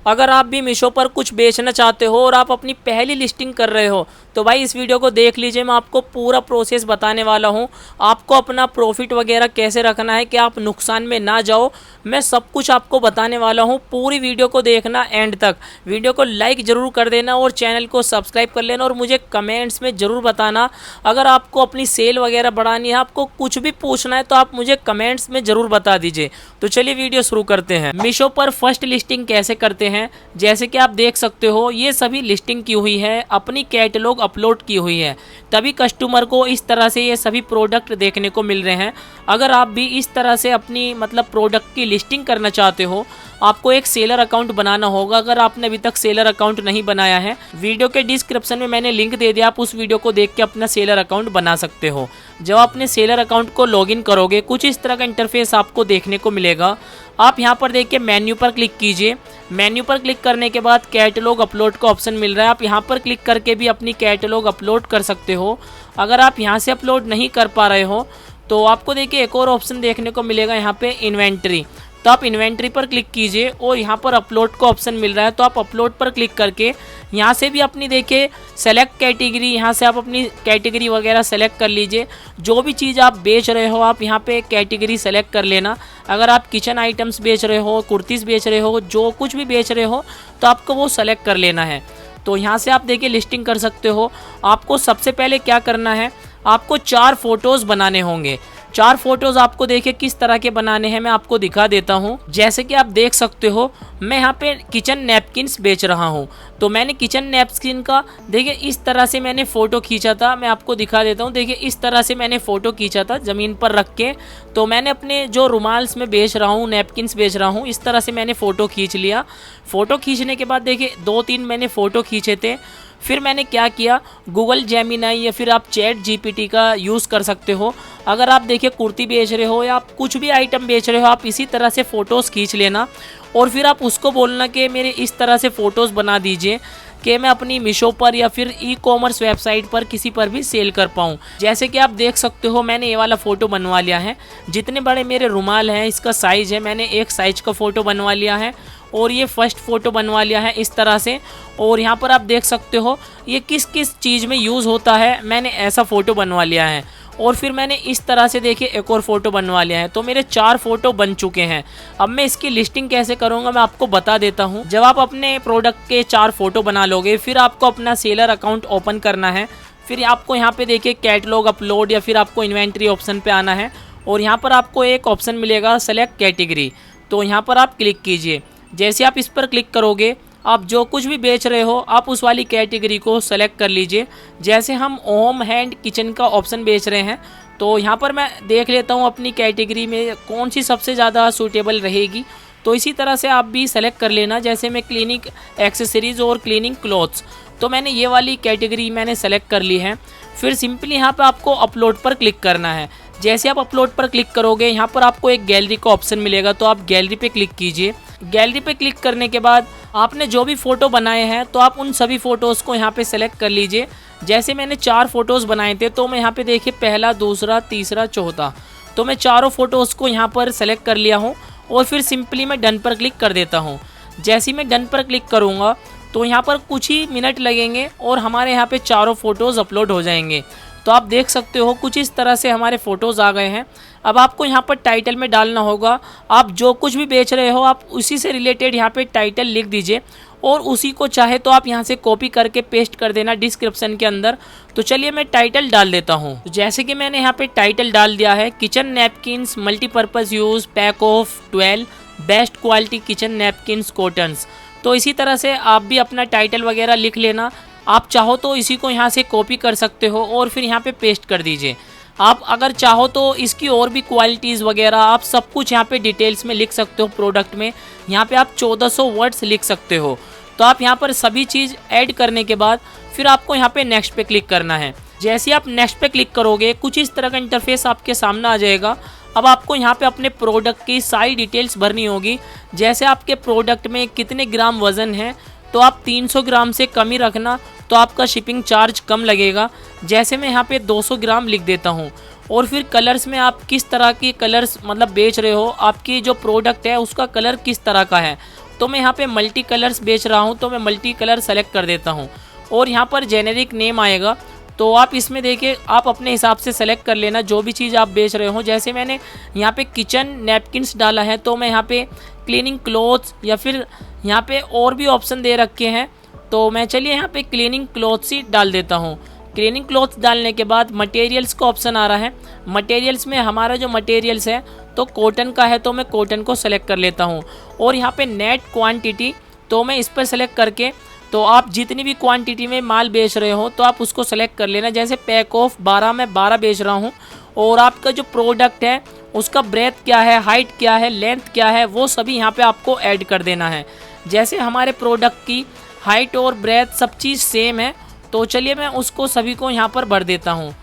अगर आप भी मीशो पर कुछ बेचना चाहते हो और आप अपनी पहली लिस्टिंग कर रहे हो तो भाई इस वीडियो को देख लीजिए। मैं आपको पूरा प्रोसेस बताने वाला हूँ, आपको अपना प्रॉफिट वगैरह कैसे रखना है कि आप नुकसान में ना जाओ। मैं सब कुछ आपको बताने वाला हूँ, पूरी वीडियो को देखना एंड तक। वीडियो को लाइक ज़रूर कर देना और चैनल को सब्सक्राइब कर लेना और मुझे कमेंट्स में ज़रूर बताना। अगर आपको अपनी सेल वगैरह बढ़ानी है, आपको कुछ भी पूछना है तो आप मुझे कमेंट्स में ज़रूर बता दीजिए। तो चलिए वीडियो शुरू करते हैं। मीशो पर फर्स्ट लिस्टिंग कैसे करते हैं, जैसे कि आप देख सकते हो ये सभी लिस्टिंग की हुई है, अपनी कैटलॉग अपलोड की हुई है, तभी कस्टमर को इस तरह से ये सभी प्रोडक्ट देखने को मिल रहे हैं। अगर आप भी इस तरह से अपनी मतलब प्रोडक्ट की लिस्टिंग करना चाहते हो, आपको एक सेलर अकाउंट बनाना होगा। अगर आपने अभी तक सेलर अकाउंट नहीं बनाया है, वीडियो के डिस्क्रिप्शन में मैंने लिंक दे दिया, आप उस वीडियो को देख के अपना सेलर अकाउंट बना सकते हो। जब आप अपने सेलर अकाउंट को लॉगिन करोगे, कुछ इस तरह का इंटरफेस आपको देखने को मिलेगा। आप यहाँ पर देखिए मेन्यू पर क्लिक कीजिए। मेन्यू पर क्लिक करने के बाद कैटलॉग अपलोड का ऑप्शन मिल रहा है, आप यहाँ पर क्लिक करके भी अपनी कैटलॉग अपलोड कर सकते हो। अगर आप यहाँ से अपलोड नहीं कर पा रहे हो तो आपको देखिए एक और ऑप्शन देखने को मिलेगा यहाँ पे इन्वेंट्री। तो आप इन्वेंट्री पर क्लिक कीजिए और यहाँ पर अपलोड का ऑप्शन मिल रहा है, तो आप अपलोड पर क्लिक करके यहाँ से भी अपनी देखिए सेलेक्ट कैटेगरी, यहाँ से आप अपनी कैटेगरी वगैरह सेलेक्ट कर लीजिए। जो भी चीज़ आप बेच रहे हो आप यहाँ पे कैटेगरी सेलेक्ट कर लेना। अगर आप किचन आइटम्स बेच रहे हो, कुर्तीज़ बेच रहे हो, जो कुछ भी बेच रहे हो तो आपको वो सेलेक्ट कर लेना है। तो यहाँ से आप देखिए लिस्टिंग कर सकते हो। आपको सबसे पहले क्या करना है, आपको 4 फोटोज़ बनाने होंगे। 4 फोटोज़ आपको देखिए किस तरह के बनाने हैं मैं आपको दिखा देता हूं। जैसे कि आप देख सकते हो मैं यहाँ पे किचन नैपकिन्स बेच रहा हूं, तो मैंने किचन नैपकिन का देखिए इस तरह से मैंने फ़ोटो खींचा था। मैं आपको दिखा देता हूं, देखिए इस तरह से मैंने फ़ोटो खींचा था ज़मीन पर रख के। तो मैंने अपने जो रुमाल्स में बेच रहा हूँ, नैपकिन्स बेच रहा हूँ, इस तरह से मैंने फ़ोटो खींच लिया। फ़ोटो खींचने के बाद देखिए 2-3 मैंने फ़ोटो खींचे थे। फिर मैंने क्या किया, गूगल जेमिनाई या फिर आप चैट जीपीटी का यूज़ कर सकते हो। अगर आप देखिए कुर्ती बेच रहे हो या आप कुछ भी आइटम बेच रहे हो, आप इसी तरह से फ़ोटोज़ खींच लेना और फिर आप उसको बोलना कि मेरे इस तरह से फ़ोटोज़ बना दीजिए कि मैं अपनी मीशो पर या फिर ई-कॉमर्स वेबसाइट पर किसी पर भी सेल कर पाऊँ। जैसे कि आप देख सकते हो मैंने ये वाला फ़ोटो बनवा लिया है। जितने बड़े मेरे रुमाल हैं इसका साइज़ है, मैंने एक साइज़ का फ़ोटो बनवा लिया है और ये फर्स्ट फ़ोटो बनवा लिया है इस तरह से। और यहाँ पर आप देख सकते हो ये किस किस चीज़ में यूज़ होता है, मैंने ऐसा फ़ोटो बनवा लिया है। और फिर मैंने इस तरह से देखिए एक और फ़ोटो बनवा लिया है। तो मेरे 4 फ़ोटो बन चुके हैं। अब मैं इसकी लिस्टिंग कैसे करूँगा मैं आपको बता देता हूँ। जब आप अपने प्रोडक्ट के 4 फ़ोटो बना लोगे, फिर आपको अपना सेलर अकाउंट ओपन करना है। फिर आपको यहाँ पे देखिए कैटलॉग अपलोड या फिर आपको इन्वेंट्री ऑप्शन पे आना है और यहाँ पर आपको एक ऑप्शन मिलेगा सेलेक्ट कैटेगरी। तो यहाँ पर आप क्लिक कीजिए। जैसे आप इस पर क्लिक करोगे, आप जो कुछ भी बेच रहे हो आप उस वाली कैटेगरी को सेलेक्ट कर लीजिए। जैसे हम होम हैंड किचन का ऑप्शन बेच रहे हैं, तो यहाँ पर मैं देख लेता हूँ अपनी कैटेगरी में कौन सी सबसे ज़्यादा सूटेबल रहेगी। तो इसी तरह से आप भी सेलेक्ट कर लेना। जैसे मैं क्लीनिंग एक्सेसरीज़ और क्लीनिंग क्लॉथ्स, तो मैंने ये वाली कैटेगरी मैंने सेलेक्ट कर ली है। फिर सिंपली यहाँ पर आपको अपलोड पर क्लिक करना है। जैसे आप अपलोड पर क्लिक करोगे, यहाँ पर आपको एक गैलरी का ऑप्शन मिलेगा, तो आप गैलरी पे क्लिक कीजिए। गैलरी पे क्लिक करने के बाद आपने जो भी फ़ोटो बनाए हैं तो आप उन सभी फ़ोटोज़ को यहाँ पे सेलेक्ट कर लीजिए। जैसे मैंने 4 फ़ोटोज़ बनाए थे, तो मैं यहाँ पे देखिए पहला, दूसरा, तीसरा, चौथा, तो मैं चारों फ़ोटोज़ को यहाँ पर सेलेक्ट कर लिया हूँ और फिर सिंपली मैं डन पर क्लिक कर देता हूँ। जैसे ही मैं डन पर क्लिक करूँगा तो यहाँ पर कुछ ही मिनट लगेंगे और हमारे यहाँ पे चारों फ़ोटोज़ अपलोड हो जाएंगे। तो आप देख सकते हो कुछ इस तरह से हमारे फ़ोटोज़ आ गए हैं। अब आपको यहाँ पर टाइटल में डालना होगा, आप जो कुछ भी बेच रहे हो आप उसी से रिलेटेड यहाँ पे टाइटल लिख दीजिए और उसी को चाहे तो आप यहाँ से कॉपी करके पेस्ट कर देना डिस्क्रिप्शन के अंदर। तो चलिए मैं टाइटल डाल देता हूँ। तो जैसे कि मैंने यहाँ पे टाइटल डाल दिया है, kitchen napkins multipurpose use pack of 12 best quality kitchen napkins cottons. तो इसी तरह से आप भी अपना टाइटल वगैरह लिख लेना। आप चाहो तो इसी को यहाँ से कॉपी कर सकते हो और फिर यहाँ पे पेस्ट कर दीजिए। आप अगर चाहो तो इसकी और भी क्वालिटीज़ वगैरह आप सब कुछ यहाँ पे डिटेल्स में लिख सकते हो। प्रोडक्ट में यहाँ पे आप 1400 वर्ड्स लिख सकते हो। तो आप यहाँ पर सभी चीज़ ऐड करने के बाद फिर आपको यहाँ पे नेक्स्ट पे क्लिक करना है। जैसे आप नेक्स्ट पे क्लिक करोगे कुछ इस तरह का इंटरफेस आपके सामने आ जाएगा। अब आपको यहाँ पे अपने प्रोडक्ट की सारी डिटेल्स भरनी होगी। जैसे आपके प्रोडक्ट में कितने ग्राम वज़न है, तो आप 300 ग्राम से कम ही रखना, तो आपका शिपिंग चार्ज कम लगेगा। जैसे मैं यहाँ पे 200 ग्राम लिख देता हूँ। और फिर कलर्स में आप किस तरह की कलर्स मतलब बेच रहे हो, आपकी जो प्रोडक्ट है उसका कलर किस तरह का है, तो मैं यहाँ पे मल्टी कलर्स बेच रहा हूँ, तो मैं मल्टी कलर सेलेक्ट कर देता हूँ। और यहाँ पर जेनेरिक नेम आएगा, तो आप इसमें देखिए आप अपने हिसाब से सेलेक्ट कर लेना जो भी चीज़ आप बेच रहे हो। जैसे मैंने यहाँ पे किचन नैपकिन्स डाला है, तो मैं यहाँ पे क्लीनिंग क्लॉथ्स या फिर यहाँ पे और भी ऑप्शन दे रखे हैं, तो मैं चलिए यहाँ पे क्लीनिंग क्लॉथ्स ही डाल देता हूँ। क्लीनिंग क्लॉथ्स डालने के बाद मटेरियल्स का ऑप्शन आ रहा है। मटेरियल्स में हमारा जो मटेरियल्स है तो कॉटन का है, तो मैं कॉटन को सेलेक्ट कर लेता हूँ। और यहाँ पे नेट क्वांटिटी, तो मैं इस पर सेलेक्ट करके, तो आप जितनी भी क्वांटिटी में माल बेच रहे हो तो आप उसको सेलेक्ट कर लेना। जैसे पैक ऑफ 12 मैं 12 बेच रहा हूँ, और आपका जो प्रोडक्ट है उसका ब्रेथ क्या है, हाइट क्या है, लेंथ क्या है, वो सभी यहाँ पे आपको ऐड कर देना है। जैसे हमारे प्रोडक्ट की हाइट और ब्रेथ सब चीज़ सेम है, तो चलिए मैं उसको सभी को यहाँ पर भर देता हूँ।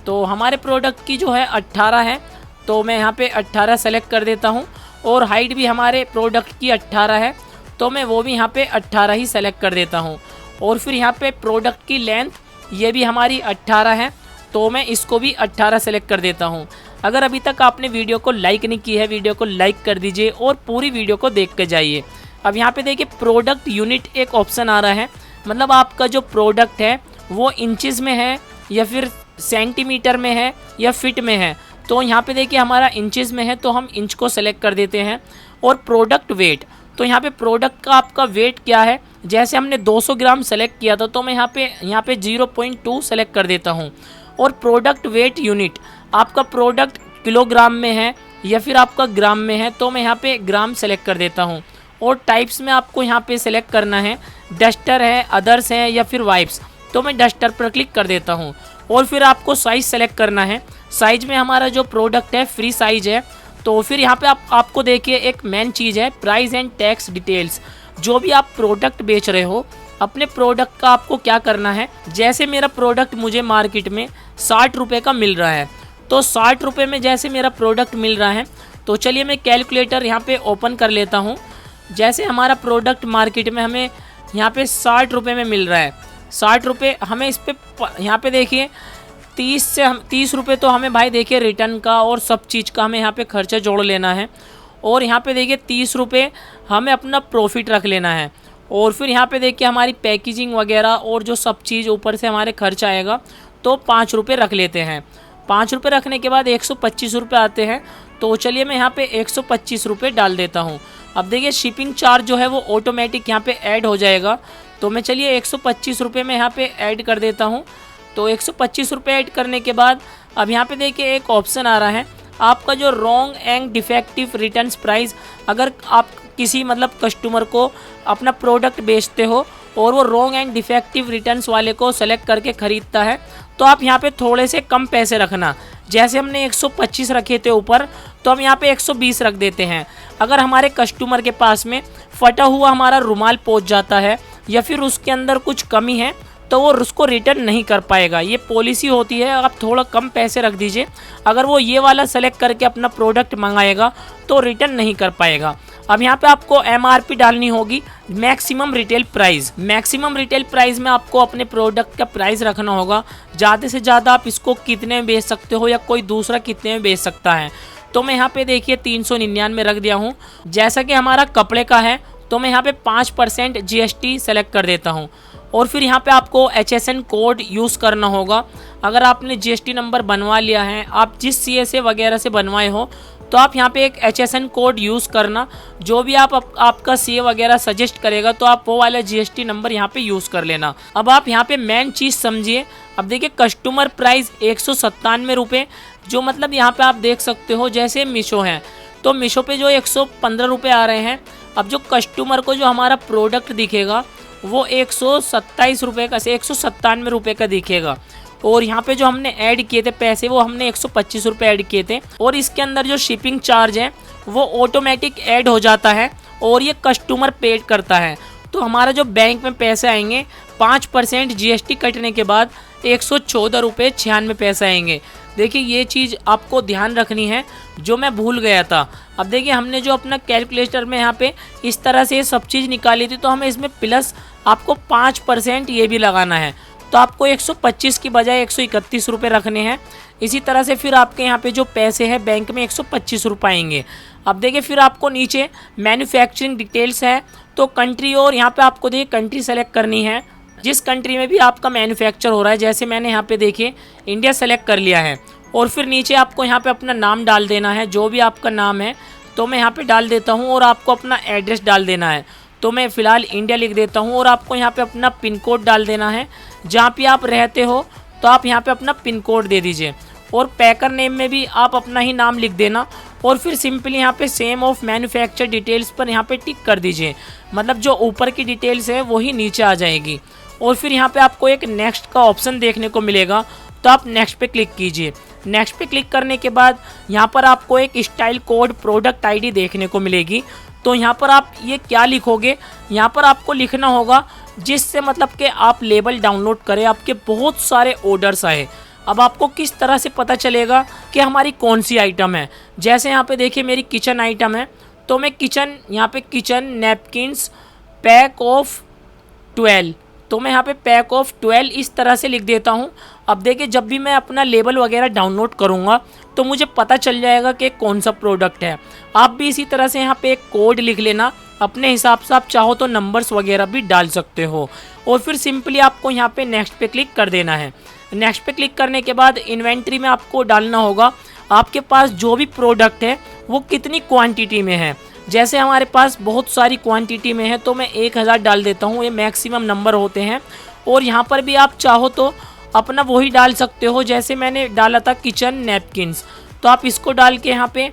तो हमारे प्रोडक्ट की जो है 18 है, तो मैं यहाँ पे 18 सेलेक्ट कर देता हूँ। और हाइट भी हमारे प्रोडक्ट की 18 है, तो मैं वो भी यहाँ पे 18 ही सेलेक्ट कर देता हूँ। और फिर यहाँ पे प्रोडक्ट की लेंथ ये भी हमारी 18 है, तो मैं इसको भी 18 सेलेक्ट कर देता हूँ। अगर अभी तक आपने वीडियो को लाइक नहीं की है, वीडियो को लाइक कर दीजिए और पूरी वीडियो को देख कर जाइए। अब यहाँ पे देखिए प्रोडक्ट यूनिट एक ऑप्शन आ रहा है, मतलब आपका जो प्रोडक्ट है वो इंचज़ में है या फिर सेंटीमीटर में है या फिट में है। तो यहाँ पे देखिए हमारा इंचज़ में है, तो हम इंच को सेलेक्ट कर देते हैं। और प्रोडक्ट वेट, तो यहाँ पे प्रोडक्ट का आपका वेट क्या है, जैसे हमने 200 ग्राम सेलेक्ट किया था, तो मैं यहाँ पे 0.2 सेलेक्ट कर देता हूँ। और प्रोडक्ट वेट यूनिट, आपका प्रोडक्ट किलोग्राम में है या फिर आपका ग्राम में है, तो मैं यहाँ पे ग्राम सेलेक्ट कर देता हूँ। और टाइप्स में आपको यहाँ पे सेलेक्ट करना है, डस्टर है, अदर्स है या फिर वाइप्स, तो मैं डस्टर पर क्लिक कर देता हूँ। और फिर आपको साइज़ सेलेक्ट करना है। साइज में हमारा जो प्रोडक्ट है फ्री साइज है, तो फिर यहाँ पे आपको देखिए एक मेन चीज़ है प्राइस एंड टैक्स डिटेल्स। जो भी आप प्रोडक्ट बेच रहे हो, अपने प्रोडक्ट का आपको क्या करना है, जैसे मेरा प्रोडक्ट मुझे मार्केट में 60 रुपये का मिल रहा है, तो 60 रुपये में जैसे मेरा प्रोडक्ट मिल रहा है, तो चलिए मैं कैलकुलेटर यहाँ पे ओपन कर लेता हूँ। जैसे हमारा प्रोडक्ट मार्केट में हमें यहाँ पे 60 रुपये में मिल रहा है, 60 रुपये हमें इस पर यहाँ पे देखिए 30 रुपये तो हमें भाई देखिए रिटर्न का और सब चीज़ का हमें यहाँ पे खर्चा जोड़ लेना है। और यहाँ पे देखिए 30 रुपये हमें अपना प्रॉफिट रख लेना है। और फिर यहाँ पे देखिए हमारी पैकेजिंग वगैरह और जो सब चीज़ ऊपर से हमारे खर्च आएगा, तो 5 रुपये रख लेते हैं। 5 रुपये रखने के बाद 125 रुपये आते हैं, तो चलिए मैं यहाँ पे 125 रुपये डाल देता हूँ। अब देखिए शिपिंग चार्ज जो है वो ऑटोमेटिक यहाँ पे ऐड हो जाएगा, तो मैं चलिए 125 रुपये में यहाँ पे ऐड कर देता हूँ। तो 125 रुपये ऐड करने के बाद अब यहाँ पे देखिए एक ऑप्शन आ रहा है, आपका जो wrong and defective returns price. अगर आप किसी मतलब कस्टमर को अपना प्रोडक्ट बेचते हो और वो रॉन्ग एंड डिफेक्टिव रिटर्न्स वाले को सेलेक्ट करके ख़रीदता है, तो आप यहाँ पे थोड़े से कम पैसे रखना। जैसे हमने 125 रखे थे ऊपर, तो हम यहाँ पे 120 रख देते हैं। अगर हमारे कस्टमर के पास में फटा हुआ हमारा रुमाल पहुँच जाता है या फिर उसके अंदर कुछ कमी है, तो वो उसको रिटर्न नहीं कर पाएगा। ये पॉलिसी होती है, आप थोड़ा कम पैसे रख दीजिए। अगर वो ये वाला सेलेक्ट करके अपना प्रोडक्ट मंगाएगा तो रिटर्न नहीं कर पाएगा। अब यहाँ पे आपको MRP डालनी होगी, maximum retail price. Maximum retail price में आपको अपने प्रोडक्ट का प्राइस रखना होगा। ज़्यादा से ज़्यादा आप इसको कितने में बेच सकते हो या कोई दूसरा कितने में बेच सकता है, तो मैं यहाँ पे देखिए 399 रख दिया हूँ। जैसा कि हमारा कपड़े का है, तो मैं यहाँ पे 5% GST सेलेक्ट कर देता हूँ। और फिर यहाँ पे आपको HSN कोड यूज़ करना होगा। अगर आपने GST नंबर बनवा लिया है, आप जिस CSA वगैरह से बनवाए हो, तो आप यहाँ पे एक HSN कोड यूज़ करना। जो भी आपका CA वगैरह सजेस्ट करेगा, तो आप वो वाला GST नंबर यहाँ पे यूज़ कर लेना। अब आप यहाँ पे मेन चीज़ समझिए। अब देखिए कस्टमर प्राइस 197 रुपये, जो मतलब यहाँ पे आप देख सकते हो जैसे मीशो है, तो मीशो पे जो 115 रुपये आ रहे हैं। अब जो कस्टमर को जो हमारा प्रोडक्ट दिखेगा वो 127 रुपये का से 197 रुपये का दिखेगा। और यहाँ पे जो हमने ऐड किए थे पैसे, वो हमने 125 रुपये ऐड किए थे। और इसके अंदर जो शिपिंग चार्ज है वो ऑटोमेटिक ऐड हो जाता है और ये कस्टमर पेड करता है। तो हमारा जो बैंक में पैसे आएंगे 5% GST कटने के बाद 114 रुपये 96 पैसे आएंगे। देखिए ये चीज़ आपको ध्यान रखनी है, जो मैं भूल गया था। अब देखिए हमने जो अपना कैलकुलेटर में यहाँ पे इस तरह से सब चीज़ निकाली थी, तो हमें इसमें प्लस आपको 5% ये भी लगाना है। तो आपको 125 की बजाय 131 रुपये रखने हैं। इसी तरह से फिर आपके यहाँ पे जो पैसे हैं बैंक में 125 रुपये आएंगे। अब देखिए फिर आपको नीचे मैन्युफैक्चरिंग डिटेल्स है, तो कंट्री और यहाँ पे आपको देखिए कंट्री सेलेक्ट करनी है जिस कंट्री में भी आपका मैन्युफैक्चर हो रहा है। जैसे मैंने यहाँ पे देखिए इंडिया सेलेक्ट कर लिया है, और फिर नीचे आपको यहाँ पे अपना नाम डाल देना है, जो भी आपका नाम है तो मैं यहाँ पे डाल देता हूँ, और आपको अपना एड्रेस डाल देना है, तो मैं फ़िलहाल इंडिया लिख देता हूँ। और आपको यहाँ पे अपना पिन कोड डाल देना है, जहाँ पे आप रहते हो तो आप यहाँ पे अपना पिन कोड दे दीजिए, और पैकर नेम में भी आप अपना ही नाम लिख देना, और फिर सिंपली यहाँ पे सेम ऑफ मैन्युफैक्चर डिटेल्स पर यहाँ पे टिक कर दीजिए, मतलब जो ऊपर की डिटेल्स है वही नीचे आ जाएगी। और फिर यहाँ पे आपको एक नेक्स्ट का ऑप्शन देखने को मिलेगा, तो आप नेक्स्ट पे क्लिक कीजिए। नेक्स्ट पे क्लिक करने के बाद यहाँ पर आपको एक स्टाइल कोड प्रोडक्ट आईडी देखने को मिलेगी, तो यहाँ पर आप ये क्या लिखोगे, यहाँ पर आपको लिखना होगा जिससे मतलब कि आप लेबल डाउनलोड करें, आपके बहुत सारे ऑर्डर्स आए। अब आपको किस तरह से पता चलेगा कि हमारी कौन सी आइटम है। जैसे यहाँ पे देखिए मेरी किचन आइटम है, तो मैं किचन यहाँ पे किचन नैपकिन्स पैक ऑफ 12, तो मैं यहाँ पे पैक ऑफ 12 इस तरह से लिख देता हूँ। अब देखिए जब भी मैं अपना लेबल वगैरह डाउनलोड करूँगा तो मुझे पता चल जाएगा कि कौन सा प्रोडक्ट है। आप भी इसी तरह से यहाँ पे एक कोड लिख लेना अपने हिसाब से, आप चाहो तो नंबर्स वगैरह भी डाल सकते हो। और फिर सिंपली आपको यहाँ पे नेक्स्ट पे क्लिक कर देना है। नेक्स्ट पे क्लिक करने के बाद इन्वेंट्री में आपको डालना होगा आपके पास जो भी प्रोडक्ट है वो कितनी क्वांटिटी में है। जैसे हमारे पास बहुत सारी क्वांटिटी में है तो मैं 1000 डाल देता हूँ, ये मैक्सिमम नंबर होते हैं। और यहाँ पर भी आप चाहो तो अपना वही डाल सकते हो, जैसे मैंने डाला था किचन नैपकिन्स, तो आप इसको डाल के यहाँ पे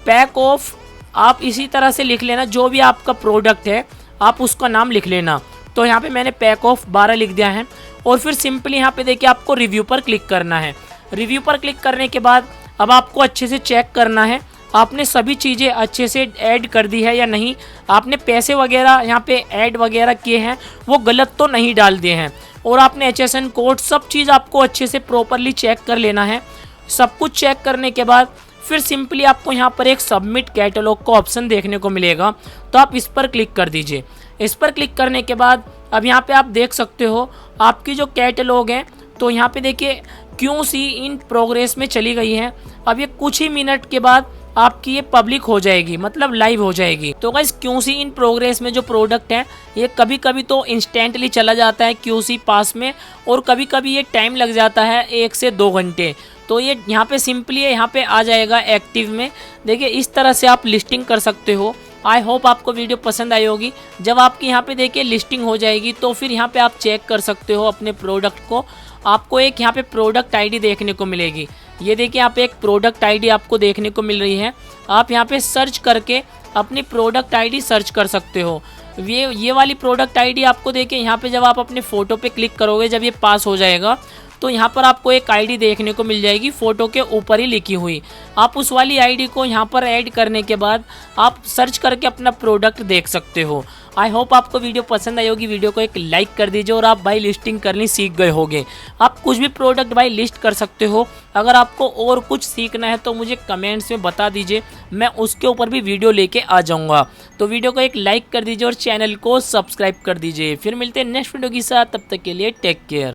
पैक ऑफ आप इसी तरह से लिख लेना, जो भी आपका प्रोडक्ट है आप उसका नाम लिख लेना। तो यहाँ पे मैंने पैक ऑफ 12 लिख दिया है। और फिर सिंपली यहाँ पे देखिए आपको रिव्यू पर क्लिक करना है। रिव्यू पर क्लिक करने के बाद अब आपको अच्छे से चेक करना है आपने सभी चीज़ें अच्छे से ऐड कर दी है या नहीं, आपने पैसे वगैरह यहाँ पे ऐड वगैरह किए हैं वो गलत तो नहीं डाल दिए हैं, और आपने HSN कोड सब चीज़ आपको अच्छे से प्रॉपरली चेक कर लेना है। सब कुछ चेक करने के बाद फिर सिंपली आपको यहाँ पर एक सबमिट कैटलॉग का ऑप्शन देखने को मिलेगा, तो आप इस पर क्लिक कर दीजिए। इस पर क्लिक करने के बाद अब यहाँ पे आप देख सकते हो आपकी जो कैटलॉग है, तो यहाँ पे देखिए QC इन प्रोग्रेस में चली गई है। अब ये कुछ ही मिनट के बाद आपकी ये पब्लिक हो जाएगी, मतलब लाइव हो जाएगी। तो गाइस QC इन प्रोग्रेस में जो प्रोडक्ट है ये कभी कभी तो इंस्टेंटली चला जाता है QC पास में, और कभी कभी ये टाइम लग जाता है 1 से 2 घंटे। तो ये यहाँ पे सिंपली यहाँ पे आ जाएगा एक्टिव में। देखिए इस तरह से आप लिस्टिंग कर सकते हो। आई होप आपको वीडियो पसंद आई होगी। जब आपकी यहाँ पे देखिए लिस्टिंग हो जाएगी तो फिर यहाँ पे आप चेक कर सकते हो अपने प्रोडक्ट को। आपको एक यहाँ पे प्रोडक्ट आईडी देखने को मिलेगी। ये देखिए यहाँ पे एक प्रोडक्ट आईडी आपको देखने को मिल रही है। आप यहाँ पे सर्च करके अपनी प्रोडक्ट आईडी सर्च कर सकते हो। ये वाली प्रोडक्ट आईडी आपको देखिए यहाँ पे जब आप अपने फ़ोटो पे क्लिक करोगे, जब ये पास हो जाएगा तो यहाँ पर आपको एक आईडी देखने को मिल जाएगी फ़ोटो के ऊपर ही लिखी हुई। आप उस वाली आईडी को यहाँ पर ऐड करने के बाद आप सर्च करके अपना प्रोडक्ट देख सकते हो। आई होप आपको वीडियो पसंद आई होगी। वीडियो को एक लाइक कर दीजिए, और आप भाई लिस्टिंग करनी सीख गए होंगे। आप कुछ भी प्रोडक्ट भाई लिस्ट कर सकते हो। अगर आपको और कुछ सीखना है तो मुझे कमेंट्स में बता दीजिए, मैं उसके ऊपर भी वीडियो लेके आ जाऊँगा। तो वीडियो को एक लाइक कर दीजिए और चैनल को सब्सक्राइब कर दीजिए। फिर मिलते हैं नेक्स्ट वीडियो के साथ, तब तक के लिए टेक केयर।